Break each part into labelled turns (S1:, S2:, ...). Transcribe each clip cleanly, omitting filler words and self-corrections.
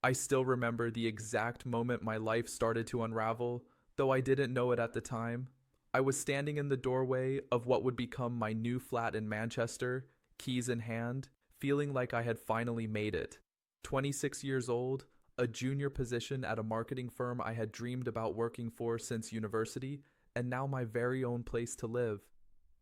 S1: I still remember the exact moment my life started to unravel, though I didn't know it at the time. I was standing in the doorway of what would become my new flat in Manchester, keys in hand, feeling like I had finally made it. 26 years old, a junior position at a marketing firm I had dreamed about working for since university, and now my very own place to live.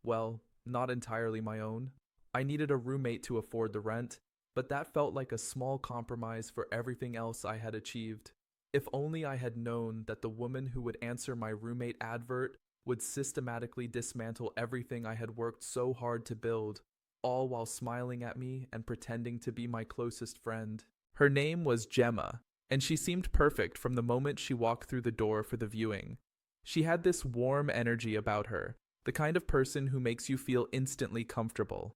S1: Well, not entirely my own. I needed a roommate to afford the rent, but that felt like a small compromise for everything else I had achieved. If only I had known that the woman who would answer my roommate advert would systematically dismantle everything I had worked so hard to build, all while smiling at me and pretending to be my closest friend. Her name was Gemma, and she seemed perfect from the moment she walked through the door for the viewing. She had this warm energy about her, the kind of person who makes you feel instantly comfortable.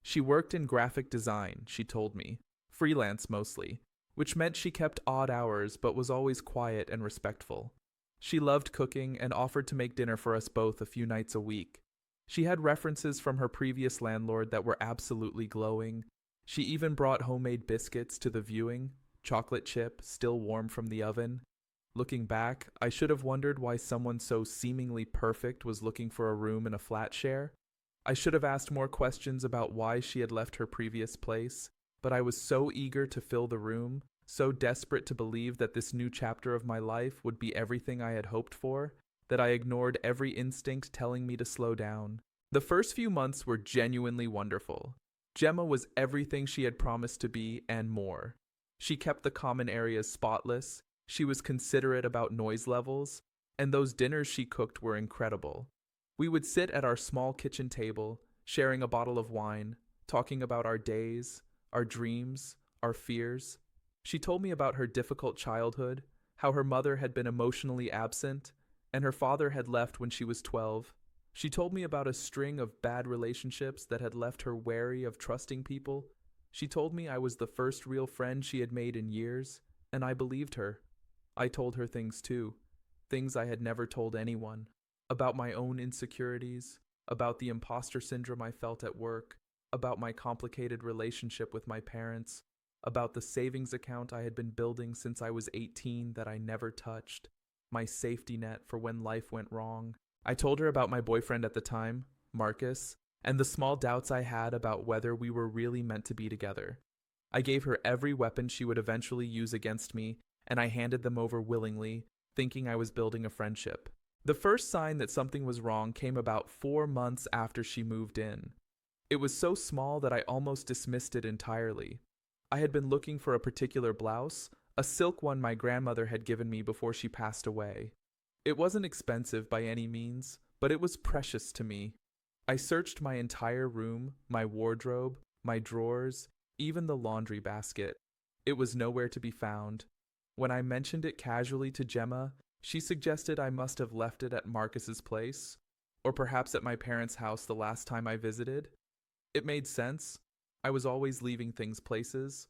S1: She worked in graphic design, she told me, freelance mostly, which meant she kept odd hours but was always quiet and respectful. She loved cooking and offered to make dinner for us both a few nights a week. She had references from her previous landlord that were absolutely glowing. She even brought homemade biscuits to the viewing, chocolate chip still warm from the oven. Looking back, I should have wondered why someone so seemingly perfect was looking for a room in a flat share. I should have asked more questions about why she had left her previous place, but I was so eager to fill the room, so desperate to believe that this new chapter of my life would be everything I had hoped for, that I ignored every instinct telling me to slow down. The first few months were genuinely wonderful. Gemma was everything she had promised to be and more. She kept the common areas spotless, she was considerate about noise levels, and those dinners she cooked were incredible. We would sit at our small kitchen table, sharing a bottle of wine, talking about our days, our dreams, our fears. She told me about her difficult childhood, how her mother had been emotionally absent, and her father had left when she was 12. She told me about a string of bad relationships that had left her wary of trusting people. She told me I was the first real friend she had made in years, and I believed her. I told her things too, things I had never told anyone, about my own insecurities, about the imposter syndrome I felt at work, about my complicated relationship with my parents, about the savings account I had been building since I was 18 that I never touched, my safety net for when life went wrong. I told her about my boyfriend at the time, Marcus, and the small doubts I had about whether we were really meant to be together. I gave her every weapon she would eventually use against me, and I handed them over willingly, thinking I was building a friendship. The first sign that something was wrong came about 4 months after she moved in. It was so small that I almost dismissed it entirely. I had been looking for a particular blouse, a silk one my grandmother had given me before she passed away. It wasn't expensive by any means, but it was precious to me. I searched my entire room, my wardrobe, my drawers, even the laundry basket. It was nowhere to be found. When I mentioned it casually to Gemma, she suggested I must have left it at Marcus's place, or perhaps at my parents' house the last time I visited. It made sense. I was always leaving things places.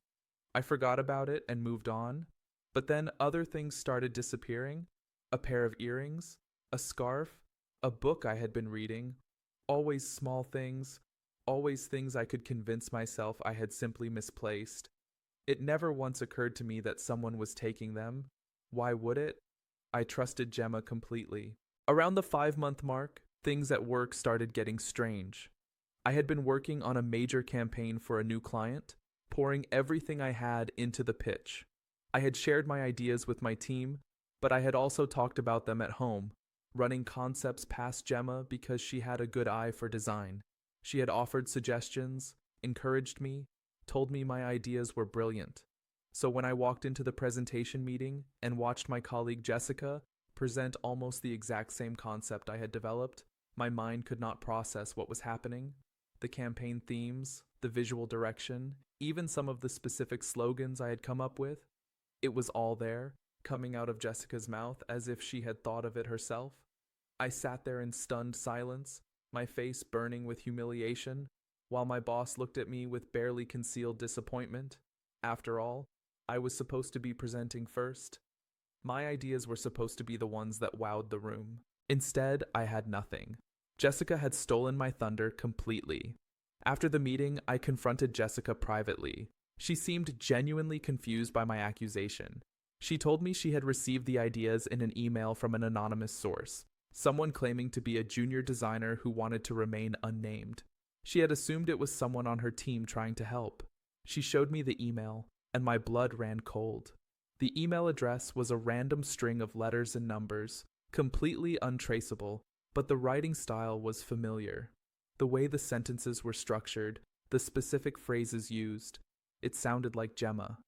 S1: I forgot about it and moved on, but then other things started disappearing. A pair of earrings, a scarf, a book I had been reading, always small things, always things I could convince myself I had simply misplaced. It never once occurred to me that someone was taking them. Why would it? I trusted Gemma completely. Around the 5-month mark, things at work started getting strange. I had been working on a major campaign for a new client, pouring everything I had into the pitch. I had shared my ideas with my team, but I had also talked about them at home, running concepts past Gemma because she had a good eye for design. She had offered suggestions, encouraged me, told me my ideas were brilliant. So when I walked into the presentation meeting and watched my colleague Jessica present almost the exact same concept I had developed, my mind could not process what was happening. The campaign themes, the visual direction, even some of the specific slogans I had come up with, it was all there, coming out of Jessica's mouth as if she had thought of it herself. I sat there in stunned silence, my face burning with humiliation, while my boss looked at me with barely concealed disappointment. After all, I was supposed to be presenting first. My ideas were supposed to be the ones that wowed the room. Instead, I had nothing. Jessica had stolen my thunder completely. After the meeting, I confronted Jessica privately. She seemed genuinely confused by my accusation. She told me she had received the ideas in an email from an anonymous source, someone claiming to be a junior designer who wanted to remain unnamed. She had assumed it was someone on her team trying to help. She showed me the email, and my blood ran cold. The email address was a random string of letters and numbers, completely untraceable, but the writing style was familiar. The way the sentences were structured, the specific phrases used, it sounded like Gemma.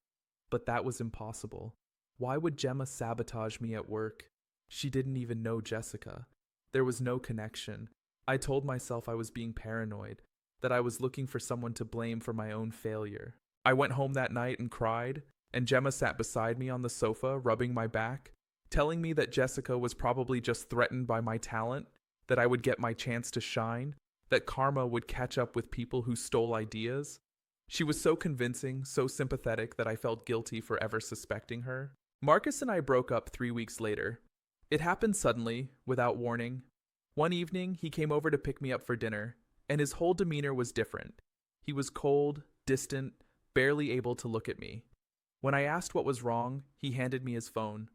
S1: But that was impossible. Why would Gemma sabotage me at work? She didn't even know Jessica. There was no connection. I told myself I was being paranoid, that I was looking for someone to blame for my own failure. I went home that night and cried, and Gemma sat beside me on the sofa, rubbing my back, telling me that Jessica was probably just threatened by my talent, that I would get my chance to shine, that karma would catch up with people who stole ideas. She was so convincing, so sympathetic that I felt guilty for ever suspecting her. Marcus and I broke up 3 weeks later. It happened suddenly, without warning. One evening, he came over to pick me up for dinner, and his whole demeanor was different. He was cold, distant, barely able to look at me. When I asked what was wrong, he handed me his phone.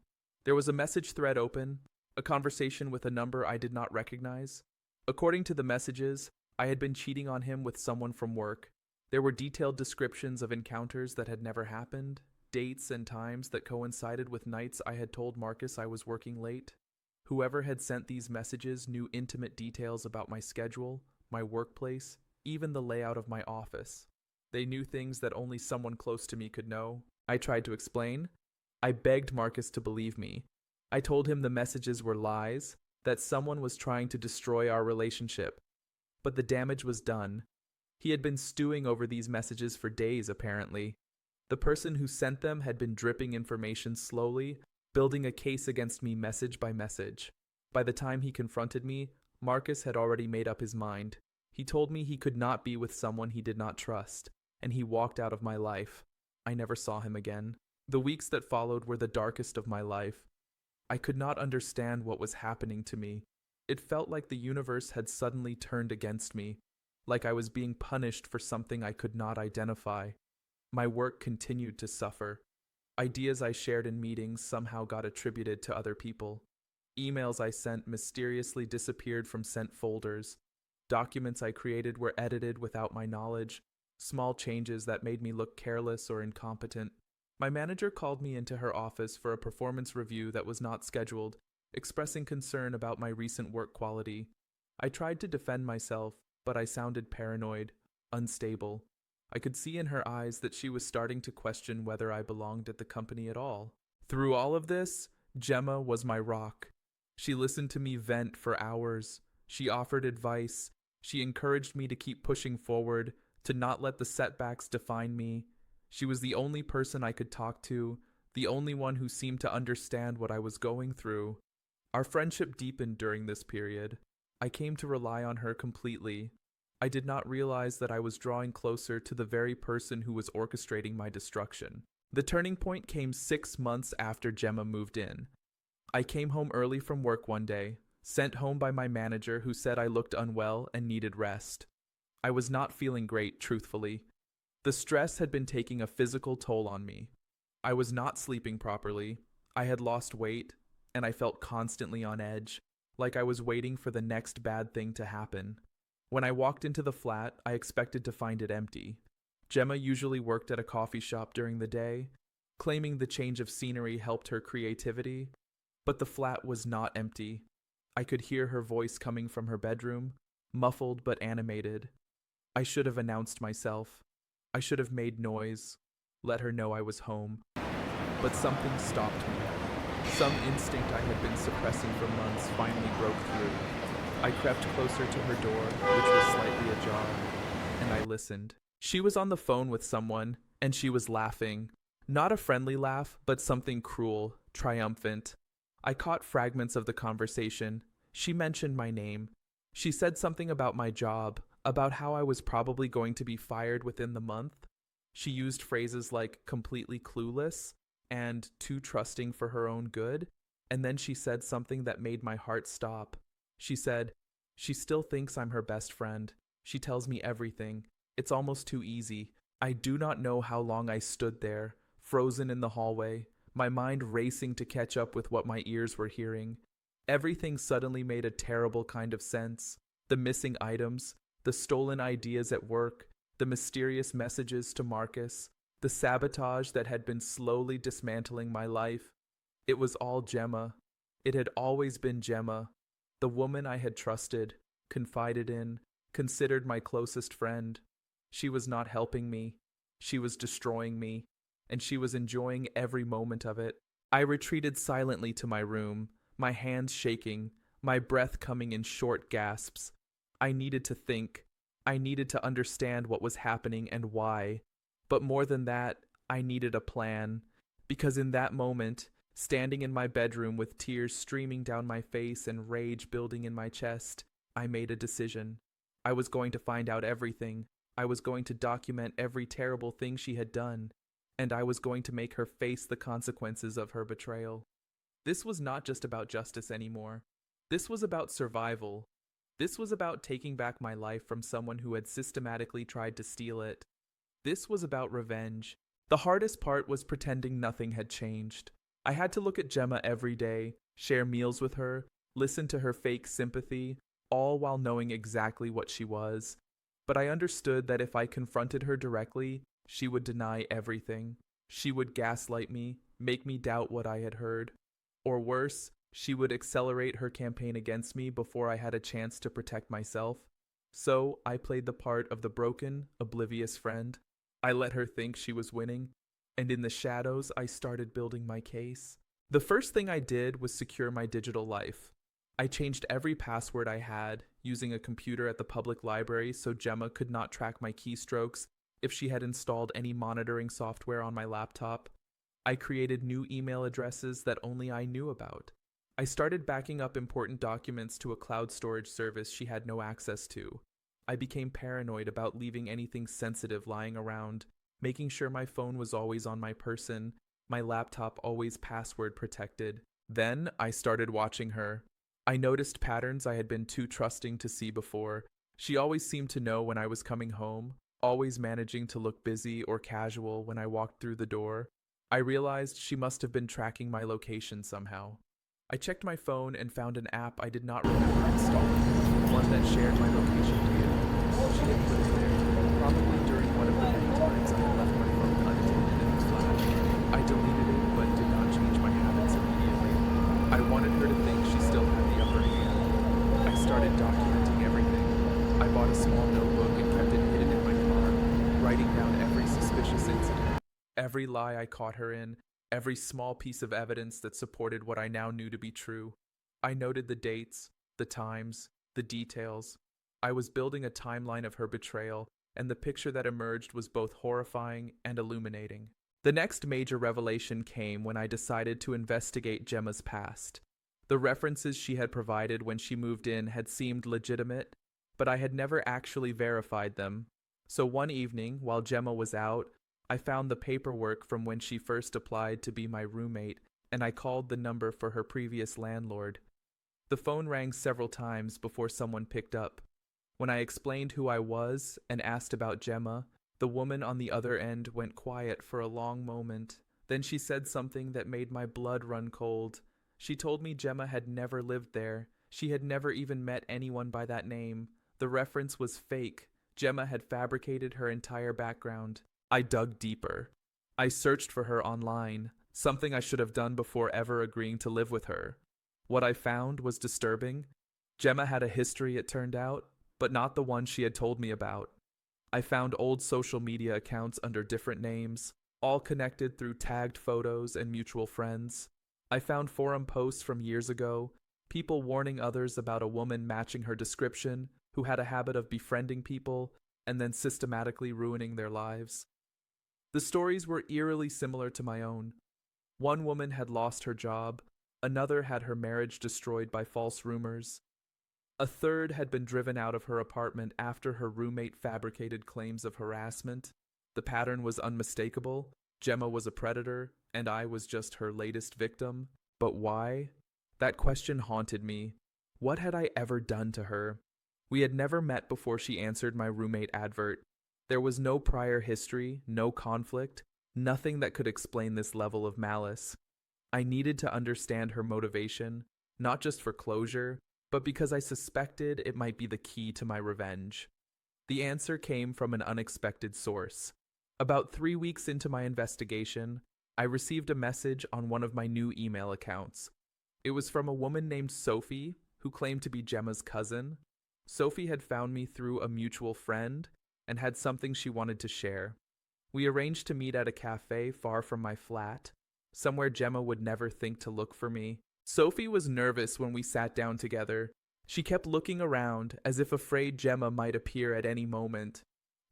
S1: There was a message thread open, a conversation with a number I did not recognize. According to the messages, I had been cheating on him with someone from work. There were detailed descriptions of encounters that had never happened, dates and times that coincided with nights I had told Marcus I was working late. Whoever had sent these messages knew intimate details about my schedule, my workplace, even the layout of my office. They knew things that only someone close to me could know. I tried to explain. I begged Marcus to believe me. I told him the messages were lies, that someone was trying to destroy our relationship. But the damage was done. He had been stewing over these messages for days, apparently. The person who sent them had been dripping information slowly, building a case against me message by message. By the time he confronted me, Marcus had already made up his mind. He told me he could not be with someone he did not trust, and he walked out of my life. I never saw him again. The weeks that followed were the darkest of my life. I could not understand what was happening to me. It felt like the universe had suddenly turned against me, like I was being punished for something I could not identify. My work continued to suffer. Ideas I shared in meetings somehow got attributed to other people. Emails I sent mysteriously disappeared from sent folders. Documents I created were edited without my knowledge. Small changes that made me look careless or incompetent. My manager called me into her office for a performance review that was not scheduled, expressing concern about my recent work quality. I tried to defend myself, but I sounded paranoid, unstable. I could see in her eyes that she was starting to question whether I belonged at the company at all. Through all of this, Gemma was my rock. She listened to me vent for hours. She offered advice. She encouraged me to keep pushing forward, to not let the setbacks define me. She was the only person I could talk to, the only one who seemed to understand what I was going through. Our friendship deepened during this period. I came to rely on her completely. I did not realize that I was drawing closer to the very person who was orchestrating my destruction. The turning point came 6 months after Gemma moved in. I came home early from work one day, sent home by my manager who said I looked unwell and needed rest. I was not feeling great, truthfully. The stress had been taking a physical toll on me. I was not sleeping properly. I had lost weight, and I felt constantly on edge, like I was waiting for the next bad thing to happen. When I walked into the flat, I expected to find it empty. Gemma usually worked at a coffee shop during the day, claiming the change of scenery helped her creativity, but the flat was not empty. I could hear her voice coming from her bedroom, muffled but animated. I should have announced myself. I should have made noise, let her know I was home. But something stopped me. Some instinct I had been suppressing for months finally broke through. I crept closer to her door, which was slightly ajar, and I listened. She was on the phone with someone, and she was laughing. Not a friendly laugh, but something cruel, triumphant. I caught fragments of the conversation. She mentioned my name. She said something about my job, about how I was probably going to be fired within the month. She used phrases like completely clueless and too trusting for her own good, and then she said something that made my heart stop. She said, "She still thinks I'm her best friend. She tells me everything. It's almost too easy. I do not know how long I stood there, frozen in the hallway, my mind racing to catch up with what my ears were hearing. Everything suddenly made a terrible kind of sense. The missing items, the stolen ideas at work, the mysterious messages to Marcus, the sabotage that had been slowly dismantling my life. It was all Gemma. It had always been Gemma, the woman I had trusted, confided in, considered my closest friend. She was not helping me. She was destroying me, and she was enjoying every moment of it. I retreated silently to my room, my hands shaking, my breath coming in short gasps. I needed to think. I needed to understand what was happening and why. But more than that, I needed a plan. Because in that moment, standing in my bedroom with tears streaming down my face and rage building in my chest, I made a decision. I was going to find out everything. I was going to document every terrible thing she had done, and I was going to make her face the consequences of her betrayal. This was not just about justice anymore. This was about survival. This was about taking back my life from someone who had systematically tried to steal it. This was about revenge. The hardest part was pretending nothing had changed. I had to look at Gemma every day, share meals with her, listen to her fake sympathy, all while knowing exactly what she was. But I understood that if I confronted her directly, she would deny everything. She would gaslight me, make me doubt what I had heard. Or worse, she would accelerate her campaign against me before I had a chance to protect myself. So I played the part of the broken, oblivious friend. I let her think she was winning, and in the shadows I started building my case. The first thing I did was secure my digital life. I changed every password I had, using a computer at the public library so Gemma could not track my keystrokes if she had installed any monitoring software on my laptop. I created new email addresses that only I knew about. I started backing up important documents to a cloud storage service she had no access to. I became paranoid about leaving anything sensitive lying around, making sure my phone was always on my person, my laptop always password protected. Then I started watching her. I noticed patterns I had been too trusting to see before. She always seemed to know when I was coming home, always managing to look busy or casual when I walked through the door. I realized she must have been tracking my location somehow. I checked my phone and found an app I did not remember installing, one that shared my location data. She had put it there, probably during one of the many times I had left my phone unattended in the flat. I deleted it but did not change my habits immediately. I wanted her to think she still had the upper hand. I started documenting everything. I bought a small notebook and kept it hidden in my car, writing down every suspicious incident, every lie I caught her in, every small piece of evidence that supported what I now knew to be true. I noted the dates, the times, the details. I was building a timeline of her betrayal, and the picture that emerged was both horrifying and illuminating. The next major revelation came when I decided to investigate Gemma's past. The references she had provided when she moved in had seemed legitimate, but I had never actually verified them. So one evening, while Gemma was out, I found the paperwork from when she first applied to be my roommate, and I called the number for her previous landlord. The phone rang several times before someone picked up. When I explained who I was and asked about Gemma, the woman on the other end went quiet for a long moment. Then she said something that made my blood run cold. She told me Gemma had never lived there. She had never even met anyone by that name. The reference was fake. Gemma had fabricated her entire background. I dug deeper. I searched for her online, something I should have done before ever agreeing to live with her. What I found was disturbing. Gemma had a history, it turned out, but not the one she had told me about. I found old social media accounts under different names, all connected through tagged photos and mutual friends. I found forum posts from years ago, people warning others about a woman matching her description, who had a habit of befriending people and then systematically ruining their lives. The stories were eerily similar to my own. One woman had lost her job, another had her marriage destroyed by false rumors. A third had been driven out of her apartment after her roommate fabricated claims of harassment. The pattern was unmistakable. Gemma was a predator, and I was just her latest victim. But why? That question haunted me. What had I ever done to her? We had never met before she answered my roommate advert. There was no prior history, no conflict, nothing that could explain this level of malice. I needed to understand her motivation, not just for closure, but because I suspected it might be the key to my revenge. The answer came from an unexpected source. About 3 weeks into my investigation, I received a message on one of my new email accounts. It was from a woman named Sophie, who claimed to be Gemma's cousin. Sophie had found me through a mutual friend and had something she wanted to share. We arranged to meet at a cafe far from my flat, somewhere Gemma would never think to look for me. Sophie was nervous when we sat down together. She kept looking around as if afraid Gemma might appear at any moment.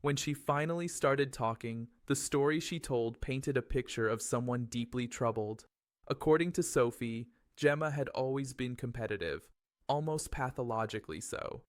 S1: When she finally started talking, the story she told painted a picture of someone deeply troubled. According to Sophie, Gemma had always been competitive, almost pathologically so.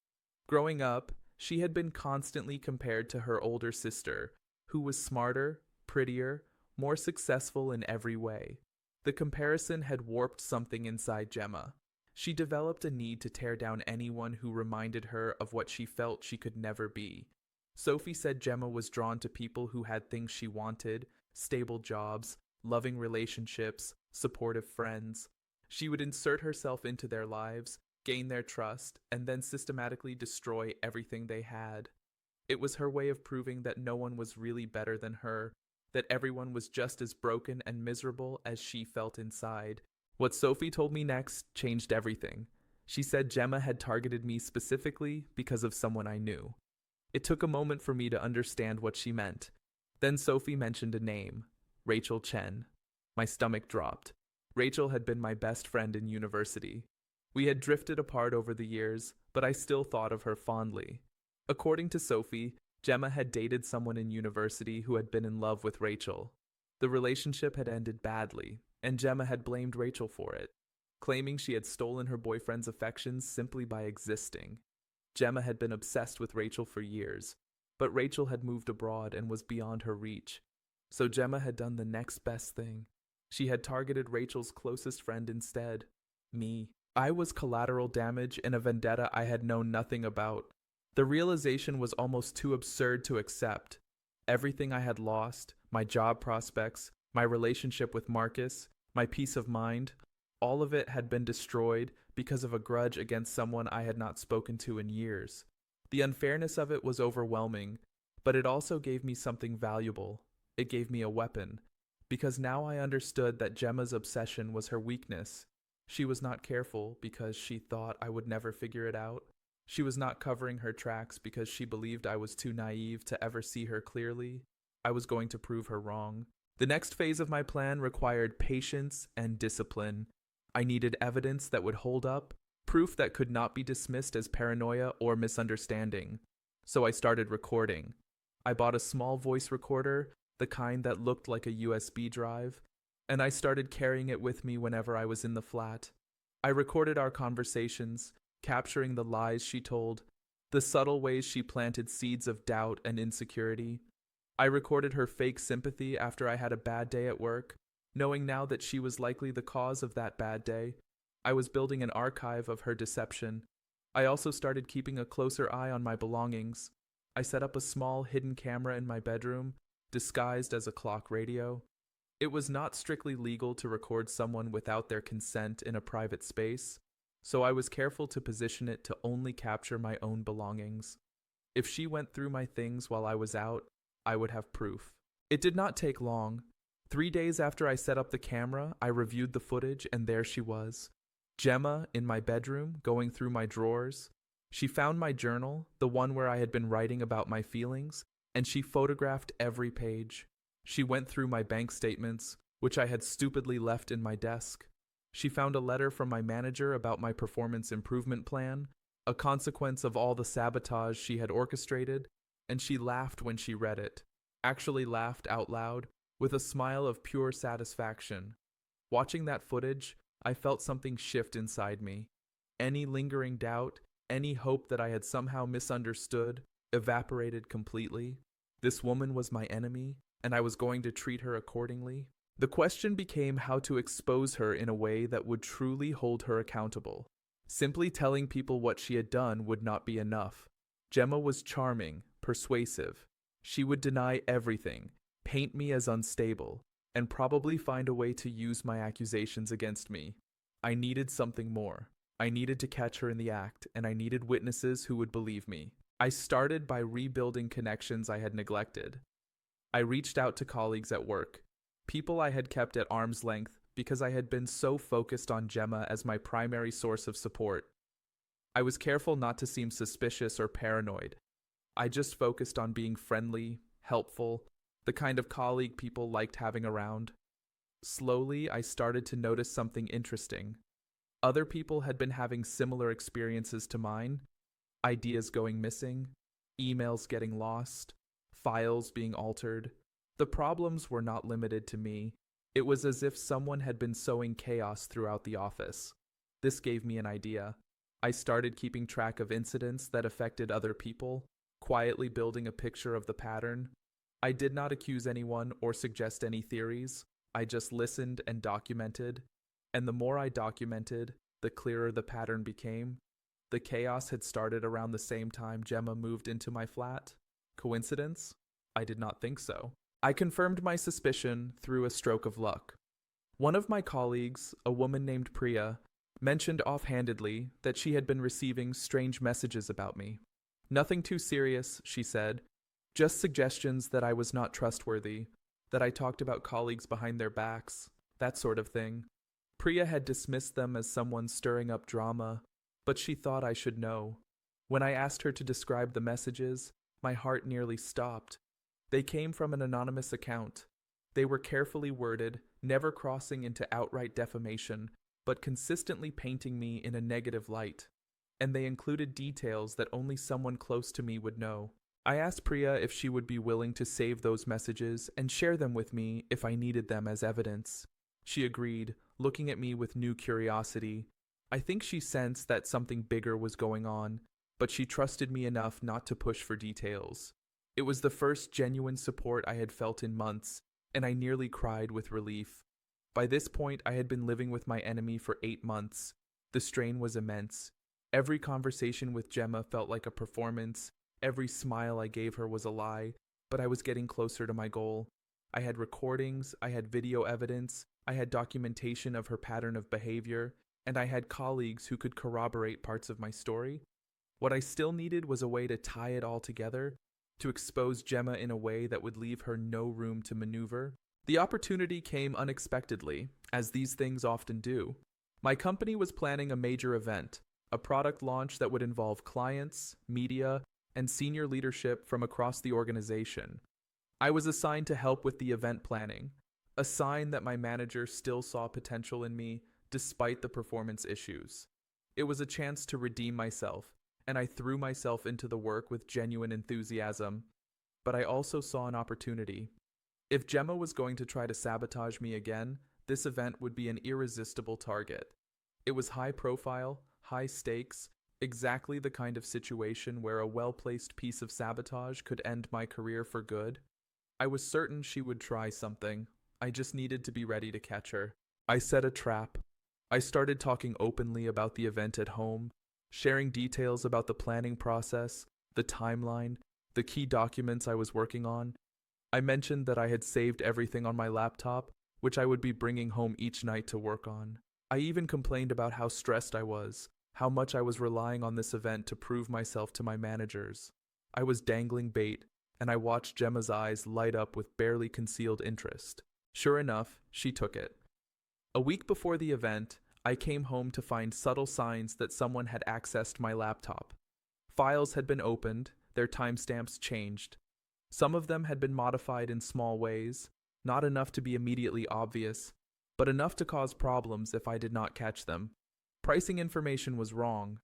S1: Growing up, she had been constantly compared to her older sister, who was smarter, prettier, more successful in every way. The comparison had warped something inside Gemma. She developed a need to tear down anyone who reminded her of what she felt she could never be. Sophie said Gemma was drawn to people who had things she wanted, stable jobs, loving relationships, supportive friends. She would insert herself into their lives, gain their trust, and then systematically destroy everything they had. It was her way of proving that no one was really better than her, that everyone was just as broken and miserable as she felt inside. What Sophie told me next changed everything. She said Gemma had targeted me specifically because of someone I knew. It took a moment for me to understand what she meant. Then Sophie mentioned a name, Rachel Chen. My stomach dropped. Rachel had been my best friend in university. We had drifted apart over the years, but I still thought of her fondly. According to Sophie, Gemma had dated someone in university who had been in love with Rachel. The relationship had ended badly, and Gemma had blamed Rachel for it, claiming she had stolen her boyfriend's affections simply by existing. Gemma had been obsessed with Rachel for years, but Rachel had moved abroad and was beyond her reach. So Gemma had done the next best thing. She had targeted Rachel's closest friend instead, me. I was collateral damage in a vendetta I had known nothing about. The realization was almost too absurd to accept. Everything I had lost, my job prospects, my relationship with Marcus, my peace of mind, all of it had been destroyed because of a grudge against someone I had not spoken to in years. The unfairness of it was overwhelming, but it also gave me something valuable. It gave me a weapon, because now I understood that Gemma's obsession was her weakness. She was not careful because she thought I would never figure it out. She was not covering her tracks because she believed I was too naive to ever see her clearly. I was going to prove her wrong. The next phase of my plan required patience and discipline. I needed evidence that would hold up, proof that could not be dismissed as paranoia or misunderstanding. So I started recording. I bought a small voice recorder, the kind that looked like a USB drive, and I started carrying it with me whenever I was in the flat. I recorded our conversations, capturing the lies she told, the subtle ways she planted seeds of doubt and insecurity. I recorded her fake sympathy after I had a bad day at work, knowing now that she was likely the cause of that bad day. I was building an archive of her deception. I also started keeping a closer eye on my belongings. I set up a small hidden camera in my bedroom, disguised as a clock radio. It was not strictly legal to record someone without their consent in a private space, so I was careful to position it to only capture my own belongings. If she went through my things while I was out, I would have proof. It did not take long. 3 days after I set up the camera, I reviewed the footage, and there she was. Gemma, in my bedroom, going through my drawers. She found my journal, the one where I had been writing about my feelings, and she photographed every page. She went through my bank statements, which I had stupidly left in my desk. She found a letter from my manager about my performance improvement plan, a consequence of all the sabotage she had orchestrated, and she laughed when she read it. Actually laughed out loud, with a smile of pure satisfaction. Watching that footage, I felt something shift inside me. Any lingering doubt, any hope that I had somehow misunderstood, evaporated completely. This woman was my enemy, and I was going to treat her accordingly. The question became how to expose her in a way that would truly hold her accountable. Simply telling people what she had done would not be enough. Gemma was charming, persuasive. She would deny everything, paint me as unstable, and probably find a way to use my accusations against me. I needed something more. I needed to catch her in the act, and I needed witnesses who would believe me. I started by rebuilding connections I had neglected. I reached out to colleagues at work, people I had kept at arm's length because I had been so focused on Gemma as my primary source of support. I was careful not to seem suspicious or paranoid. I just focused on being friendly, helpful, the kind of colleague people liked having around. Slowly, I started to notice something interesting. Other people had been having similar experiences to mine, ideas going missing, emails getting lost, files being altered. The problems were not limited to me. It was as if someone had been sowing chaos throughout the office. This gave me an idea. I started keeping track of incidents that affected other people, quietly building a picture of the pattern. I did not accuse anyone or suggest any theories. I just listened and documented. And the more I documented, the clearer the pattern became. The chaos had started around the same time Gemma moved into my flat. Coincidence? I did not think so. I confirmed my suspicion through a stroke of luck. One of my colleagues, a woman named Priya, mentioned offhandedly that she had been receiving strange messages about me. Nothing too serious, she said, just suggestions that I was not trustworthy, that I talked about colleagues behind their backs, that sort of thing. Priya had dismissed them as someone stirring up drama, but she thought I should know. When I asked her to describe the messages, my heart nearly stopped. They came from an anonymous account. They were carefully worded, never crossing into outright defamation, but consistently painting me in a negative light. And they included details that only someone close to me would know. I asked Priya if she would be willing to save those messages and share them with me if I needed them as evidence. She agreed, looking at me with new curiosity. I think she sensed that something bigger was going on, but she trusted me enough not to push for details. It was the first genuine support I had felt in months, and I nearly cried with relief. By this point, I had been living with my enemy for 8 months. The strain was immense. Every conversation with Gemma felt like a performance. Every smile I gave her was a lie, but I was getting closer to my goal. I had recordings, I had video evidence, I had documentation of her pattern of behavior, and I had colleagues who could corroborate parts of my story. What I still needed was a way to tie it all together, to expose Gemma in a way that would leave her no room to maneuver. The opportunity came unexpectedly, as these things often do. My company was planning a major event, a product launch that would involve clients, media, and senior leadership from across the organization. I was assigned to help with the event planning, a sign that my manager still saw potential in me despite the performance issues. It was a chance to redeem myself, and I threw myself into the work with genuine enthusiasm. But I also saw an opportunity. If Gemma was going to try to sabotage me again, this event would be an irresistible target. It was high profile, high stakes, exactly the kind of situation where a well-placed piece of sabotage could end my career for good. I was certain she would try something. I just needed to be ready to catch her. I set a trap. I started talking openly about the event at home, sharing details about the planning process, the timeline, the key documents I was working on. I mentioned that I had saved everything on my laptop, which I would be bringing home each night to work on. I even complained about how stressed I was, how much I was relying on this event to prove myself to my managers. I was dangling bait, and I watched Gemma's eyes light up with barely concealed interest. Sure enough, she took it. A week before the event, I came home to find subtle signs that someone had accessed my laptop. Files had been opened, their timestamps changed. Some of them had been modified in small ways, not enough to be immediately obvious, but enough to cause problems if I did not catch them. Pricing information was wrong.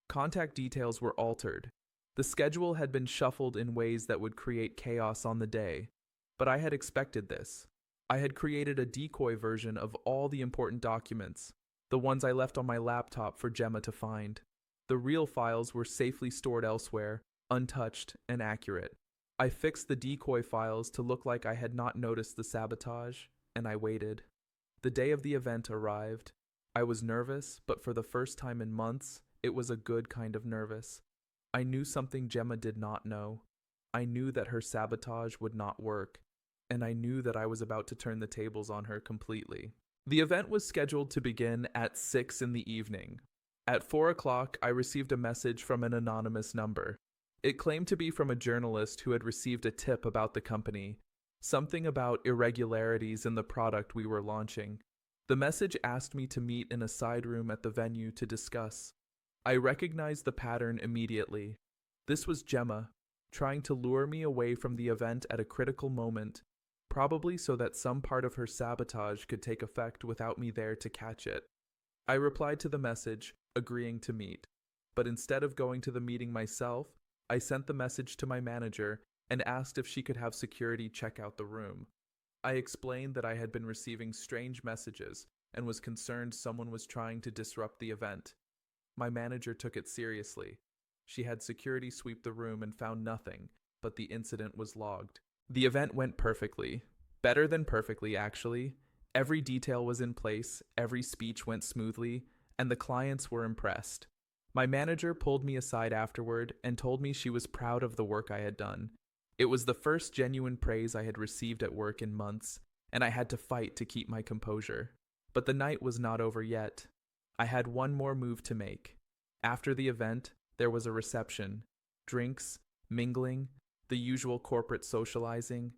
S1: Contact details were altered. The schedule had been shuffled in ways that would create chaos on the day, but I had expected this. I had created a decoy version of all the important documents, the ones I left on my laptop for Gemma to find. The real files were safely stored elsewhere, untouched and accurate. I fixed the decoy files to look like I had not noticed the sabotage, and I waited. The day of the event arrived. I was nervous, but for the first time in months, it was a good kind of nervous. I knew something Gemma did not know. I knew that her sabotage would not work, and I knew that I was about to turn the tables on her completely. The event was scheduled to begin at 6 in the evening. At 4 o'clock, I received a message from an anonymous number. It claimed to be from a journalist who had received a tip about the company, something about irregularities in the product we were launching. The message asked me to meet in a side room at the venue to discuss. I recognized the pattern immediately. This was Gemma, trying to lure me away from the event at a critical moment, probably so that some part of her sabotage could take effect without me there to catch it. I replied to the message, agreeing to meet. But instead of going to the meeting myself, I sent the message to my manager and asked if she could have security check out the room. I explained that I had been receiving strange messages and was concerned someone was trying to disrupt the event. My manager took it seriously. She had security sweep the room and found nothing, but the incident was logged. The event went perfectly. Better than perfectly, actually. Every detail was in place, every speech went smoothly, and the clients were impressed. My manager pulled me aside afterward and told me she was proud of the work I had done. It was the first genuine praise I had received at work in months, and I had to fight to keep my composure. But the night was not over yet. I had one more move to make. After the event, there was a reception. Drinks, mingling, the usual corporate socializing.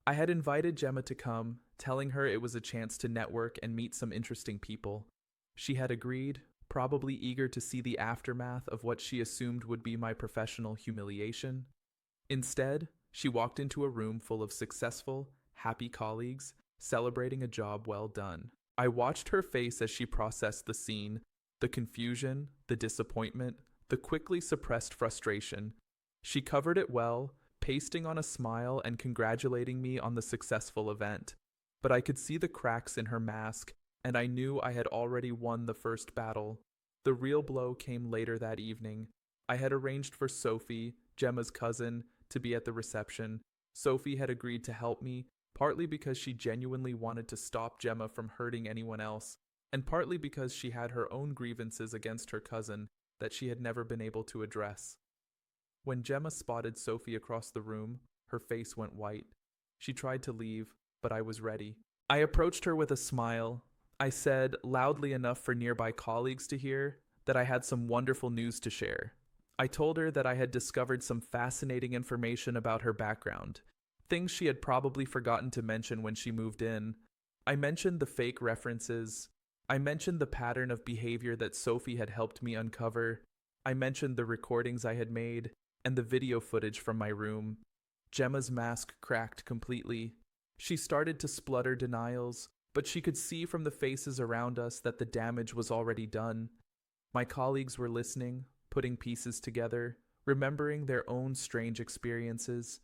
S1: I had invited Gemma to come, telling her it was a chance to network and meet some interesting people. She had agreed, probably eager to see the aftermath of what she assumed would be my professional humiliation. Instead, she walked into a room full of successful, happy colleagues, celebrating a job well done. I watched her face as she processed the scene, the confusion, the disappointment, the quickly suppressed frustration. She covered it well, pasting on a smile and congratulating me on the successful event. But I could see the cracks in her mask, and I knew I had already won the first battle. The real blow came later that evening. I had arranged for Sophie, Gemma's cousin, to be at the reception. Sophie had agreed to help me, partly because she genuinely wanted to stop Gemma from hurting anyone else, and partly because she had her own grievances against her cousin that she had never been able to address. When Gemma spotted Sophie across the room, her face went white. She tried to leave, but I was ready. I approached her with a smile. I said, loudly enough for nearby colleagues to hear, that I had some wonderful news to share. I told her that I had discovered some fascinating information about her background, things she had probably forgotten to mention when she moved in. I mentioned the fake references. I mentioned the pattern of behavior that Sophie had helped me uncover. I mentioned the recordings I had made and the video footage from my room. Gemma's mask cracked completely. She started to splutter denials, but she could see from the faces around us that the damage was already done. My colleagues were listening, putting pieces together, remembering their own strange experiences.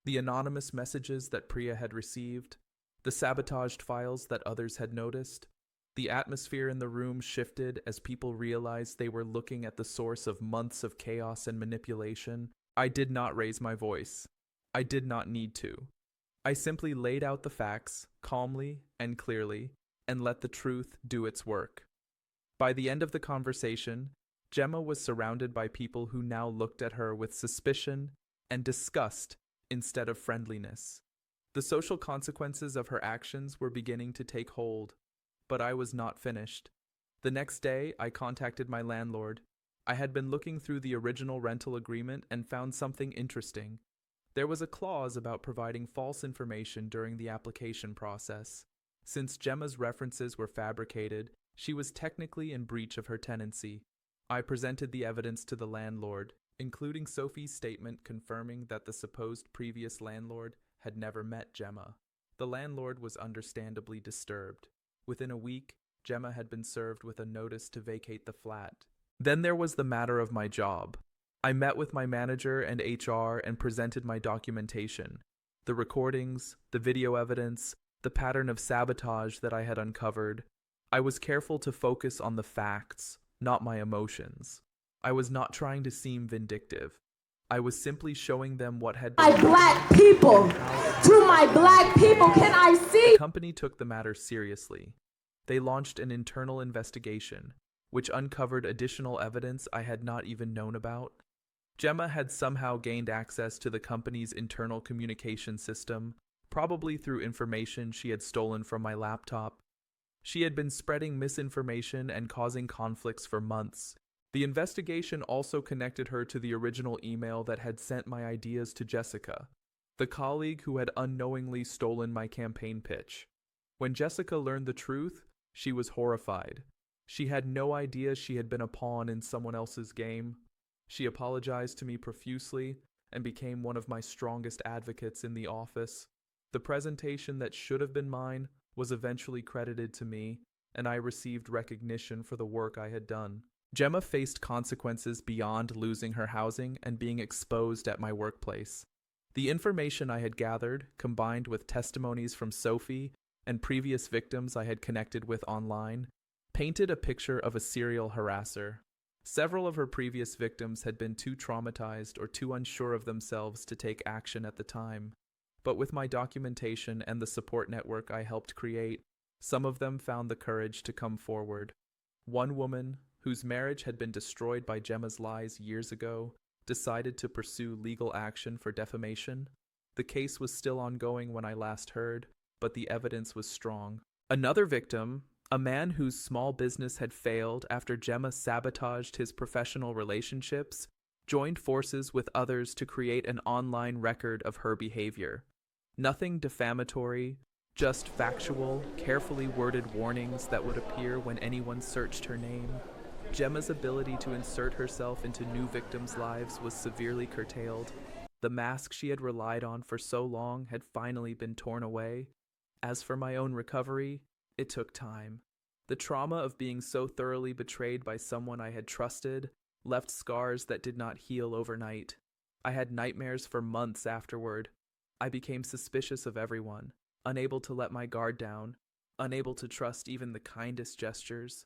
S1: The anonymous messages that Priya had received, the sabotaged files that others had noticed. The atmosphere in the room shifted as people realized they were looking at the source of months of chaos and manipulation. I did not raise my voice. I did not need to. I simply laid out the facts, calmly and clearly, and let the truth do its work. By the end of the conversation, Gemma was surrounded by people who now looked at her with suspicion and disgust instead of friendliness. The social consequences of her actions were beginning to take hold, but I was not finished. The next day, I contacted my landlord. I had been looking through the original rental agreement and found something interesting. There was a clause about providing false information during the application process. Since Gemma's references were fabricated, she was technically in breach of her tenancy. I presented the evidence to the landlord, including Sophie's statement confirming that the supposed previous landlord had never met Gemma. The landlord was understandably disturbed. Within a week, Gemma had been served with a notice to vacate the flat. Then there was the matter of my job. I met with my manager and HR and presented my documentation. The recordings, the video evidence, the pattern of sabotage that I had uncovered. I was careful to focus on the facts, not my emotions. I was not trying to seem vindictive. I was simply showing them what had been
S2: black people. To my black people, can I see?
S1: The company took the matter seriously. They launched an internal investigation, which uncovered additional evidence I had not even known about. Gemma had somehow gained access to the company's internal communication system, probably through information she had stolen from my laptop. She had been spreading misinformation and causing conflicts for months. The investigation also connected her to the original email that had sent my ideas to Jessica, the colleague who had unknowingly stolen my campaign pitch. When Jessica learned the truth, she was horrified. She had no idea she had been a pawn in someone else's game. She apologized to me profusely and became one of my strongest advocates in the office. The presentation that should have been mine was eventually credited to me, and I received recognition for the work I had done. Gemma faced consequences beyond losing her housing and being exposed at my workplace. The information I had gathered, combined with testimonies from Sophie and previous victims I had connected with online, painted a picture of a serial harasser. Several of her previous victims had been too traumatized or too unsure of themselves to take action at the time. But with my documentation and the support network I helped create, some of them found the courage to come forward. One woman, whose marriage had been destroyed by Gemma's lies years ago, decided to pursue legal action for defamation. The case was still ongoing when I last heard, but the evidence was strong. Another victim, a man whose small business had failed after Gemma sabotaged his professional relationships, joined forces with others to create an online record of her behavior. Nothing defamatory, just factual, carefully worded warnings that would appear when anyone searched her name. Gemma's ability to insert herself into new victims' lives was severely curtailed. The mask she had relied on for so long had finally been torn away. As for my own recovery, it took time. The trauma of being so thoroughly betrayed by someone I had trusted left scars that did not heal overnight. I had nightmares for months afterward. I became suspicious of everyone, unable to let my guard down, unable to trust even the kindest gestures.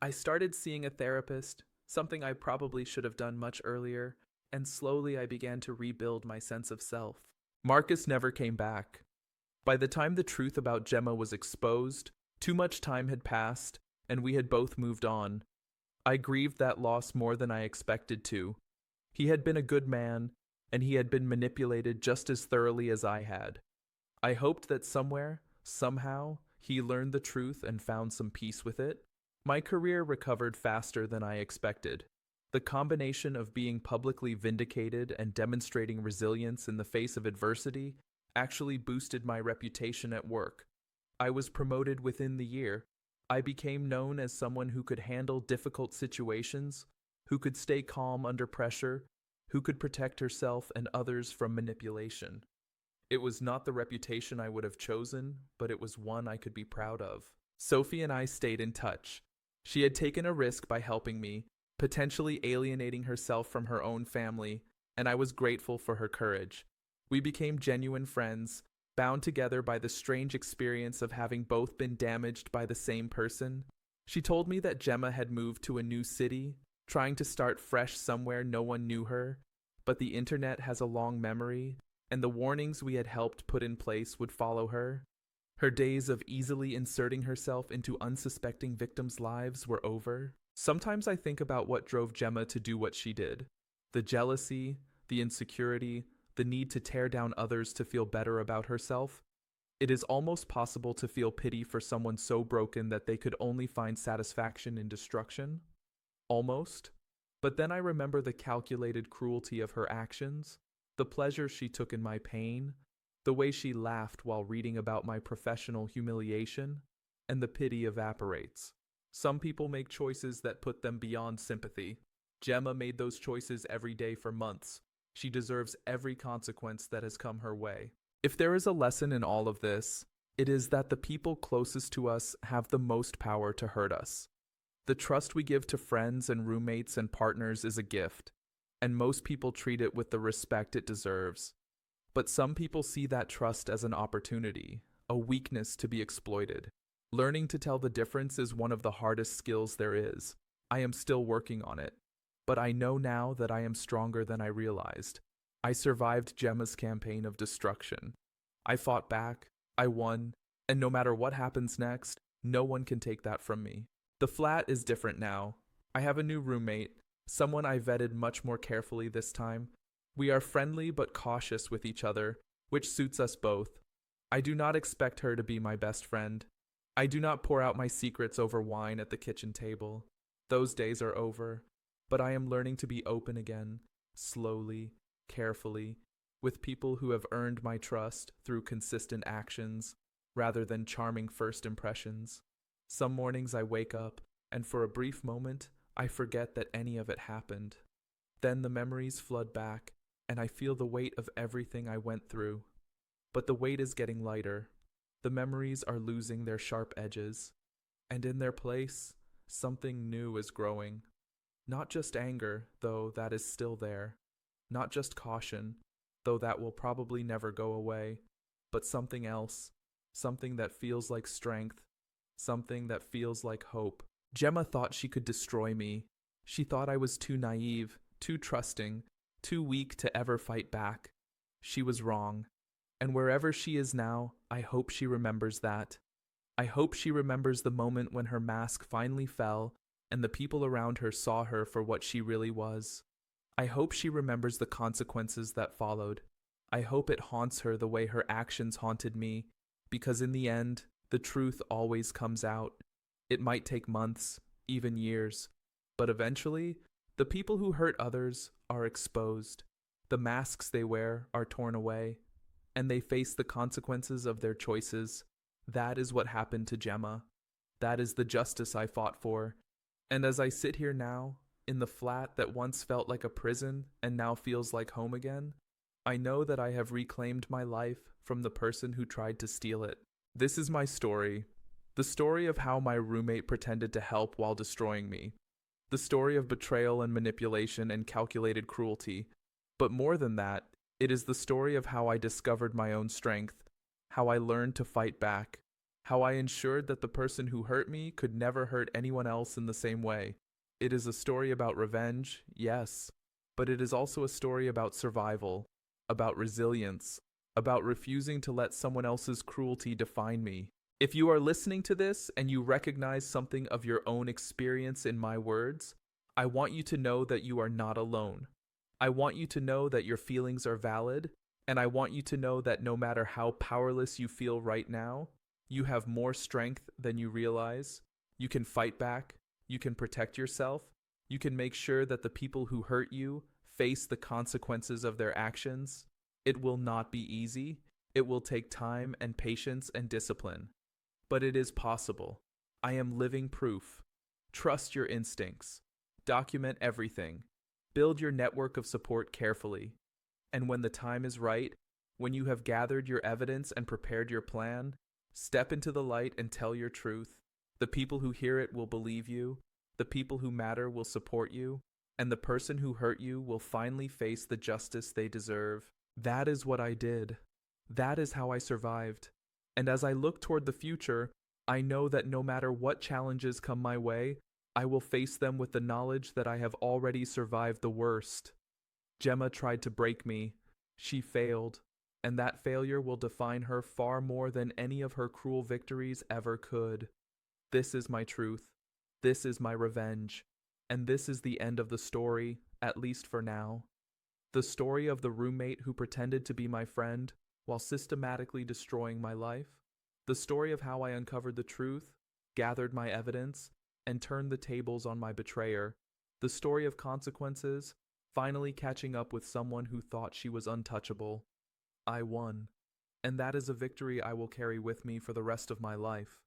S1: I started seeing a therapist, something I probably should have done much earlier, and slowly I began to rebuild my sense of self. Marcus never came back. By the time the truth about Gemma was exposed, too much time had passed, and we had both moved on. I grieved that loss more than I expected to. He had been a good man, and he had been manipulated just as thoroughly as I had. I hoped that somewhere, somehow, he learned the truth and found some peace with it. My career recovered faster than I expected. The combination of being publicly vindicated and demonstrating resilience in the face of adversity actually boosted my reputation at work. I was promoted within the year. I became known as someone who could handle difficult situations, who could stay calm under pressure, who could protect herself and others from manipulation. It was not the reputation I would have chosen, but it was one I could be proud of. Sophie and I stayed in touch. She had taken a risk by helping me, potentially alienating herself from her own family, and I was grateful for her courage. We became genuine friends, bound together by the strange experience of having both been damaged by the same person. She told me that Gemma had moved to a new city, trying to start fresh somewhere no one knew her, but the internet has a long memory, and the warnings we had helped put in place would follow her. Her days of easily inserting herself into unsuspecting victims' lives were over. Sometimes I think about what drove Gemma to do what she did. The jealousy, the insecurity, the need to tear down others to feel better about herself. It is almost possible to feel pity for someone so broken that they could only find satisfaction in destruction. Almost. But then I remember the calculated cruelty of her actions, the pleasure she took in my pain, the way she laughed while reading about my professional humiliation, and the pity evaporates. Some people make choices that put them beyond sympathy. Gemma made those choices every day for months. She deserves every consequence that has come her way. If there is a lesson in all of this, it is that the people closest to us have the most power to hurt us. The trust we give to friends and roommates and partners is a gift, and most people treat it with the respect it deserves. But some people see that trust as an opportunity, a weakness to be exploited. Learning to tell the difference is one of the hardest skills there is. I am still working on it, but I know now that I am stronger than I realized. I survived Gemma's campaign of destruction. I fought back, I won, and no matter what happens next, no one can take that from me. The flat is different now. I have a new roommate, Someone I vetted much more carefully this time. We are friendly but cautious with each other, which suits us both. I do not expect her to be my best friend. I do not pour out my secrets over wine at the kitchen table. Those days are over, but I am learning to be open again, slowly, carefully, with people who have earned my trust through consistent actions rather than charming first impressions. Some mornings I wake up, and for a brief moment, I forget that any of it happened. Then the memories flood back, and I feel the weight of everything I went through. But the weight is getting lighter. The memories are losing their sharp edges, and in their place, something new is growing. Not just anger, though that is still there. Not just caution, though that will probably never go away, but something else, something that feels like strength, something that feels like hope. Gemma thought she could destroy me. She thought I was too naive, too trusting, too weak to ever fight back. She was wrong. And wherever she is now, I hope she remembers that. I hope she remembers the moment when her mask finally fell and the people around her saw her for what she really was. I hope she remembers the consequences that followed. I hope it haunts her the way her actions haunted me, because in the end, the truth always comes out. It might take months, even years, but eventually, the people who hurt others are exposed. The masks they wear are torn away, and they face the consequences of their choices. That is what happened to Gemma. That is the justice I fought for. And as I sit here now, in the flat that once felt like a prison and now feels like home again, I know that I have reclaimed my life from the person who tried to steal it. This is my story. The story of how my roommate pretended to help while destroying me. The story of betrayal and manipulation and calculated cruelty. But more than that, it is the story of how I discovered my own strength, how I learned to fight back, how I ensured that the person who hurt me could never hurt anyone else in the same way. It is a story about revenge, yes, but it is also a story about survival, about resilience, about refusing to let someone else's cruelty define me. If you are listening to this and you recognize something of your own experience in my words, I want you to know that you are not alone. I want you to know that your feelings are valid, and I want you to know that no matter how powerless you feel right now, you have more strength than you realize. You can fight back, you can protect yourself, you can make sure that the people who hurt you face the consequences of their actions. It will not be easy. It will take time and patience and discipline. But it is possible. I am living proof. Trust your instincts. Document everything. Build your network of support carefully. And when the time is right, when you have gathered your evidence and prepared your plan, step into the light and tell your truth. The people who hear it will believe you. The people who matter will support you. And the person who hurt you will finally face the justice they deserve. That is what I did. That is how I survived. And as I look toward the future, I know that no matter what challenges come my way, I will face them with the knowledge that I have already survived the worst. Gemma tried to break me. She failed, and that failure will define her far more than any of her cruel victories ever could. This is my truth. This is my revenge. And this is the end of the story, at least for now. The story of the roommate who pretended to be my friend while systematically destroying my life. The story of how I uncovered the truth, gathered my evidence, and turned the tables on my betrayer. The story of consequences, finally catching up with someone who thought she was untouchable. I won. And that is a victory I will carry with me for the rest of my life.